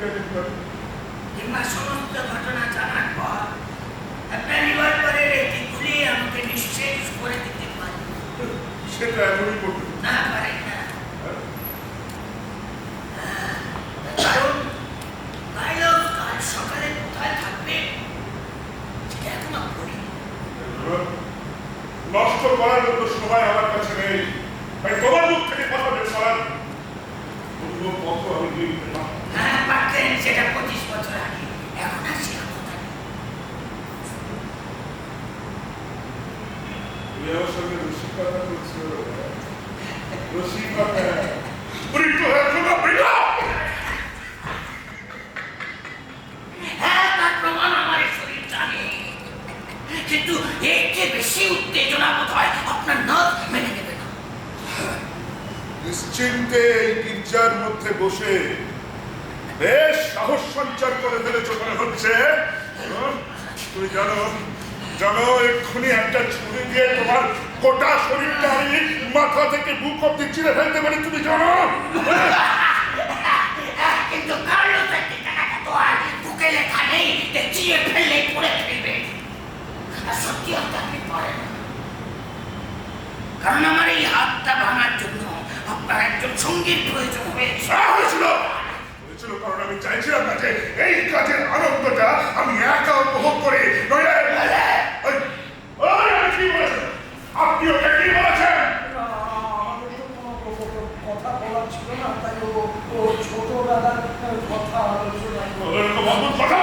কিংবা সমস্ত ঘটনা জানার পর আপনার রিভলভারের একটি গুলি আমাকে নিঃশেষ করে দিতে পারে? সেটা এমনই করতে না পারেন না, কারণ কাইলস কাল সকালে কোথায় থাকবে সেটা এখনো করি। নষ্ট করার মতো সময় আমার কাছে নেই, তাই তোমার মুখ থেকে কথা বের করার অন্য পথ আমি দিয়ে দিতে না। হ্যাঁ পারতেন, সেটা 25 বছর আগে, এখন আর সে কথা নেই। তুমি আমার সঙ্গে রসিকতা করছো, রসিকতা পরীক্ষা হয়েছে না বেটা। হ্যাঁ তার প্রমাণ আমার শরীর জানে, কিন্তু এর চেয়ে বেশি উত্তেজনা বোধ হয় আপনার নার্ভ মেনে নেবে না। নিশ্চিন্তে এই গির্জার মধ্যে বসে বেশ সাহস সঞ্চার করে ফেলেছো মনে হচ্ছে। তুমি জানো জানো এক্ষুনি একটা ছুরি দিয়ে তোমার গোটা শরীরটা আমি মাথা থেকে বুক অব্দি চিরে ফেলতে পারি, তুমি জানো। কিন্তু কার্লোস একটি টাকাটা তো আর বুকে লেখা নেই যে চিয়ে ফেললে পড়ে ফেলবে। আর সত্যি হতে আপনি পারেন না, কারণ আমার এই হাতটা ভাঙার জন্য আপনার একজন সঙ্গীর প্রয়োজন হয়েছে। হয়েছিল কারণ আমি চাইছিলাম না যে এই কাজের আনন্দটা আমি একা উপভোগ করি। নইলে কি বলেছেন আপনি? ওকে কি বলেছেন? আমাদের তো কোনো কথা বলার ছিল না, তাই ও ছোটবেলার কথা আলোচনা কথা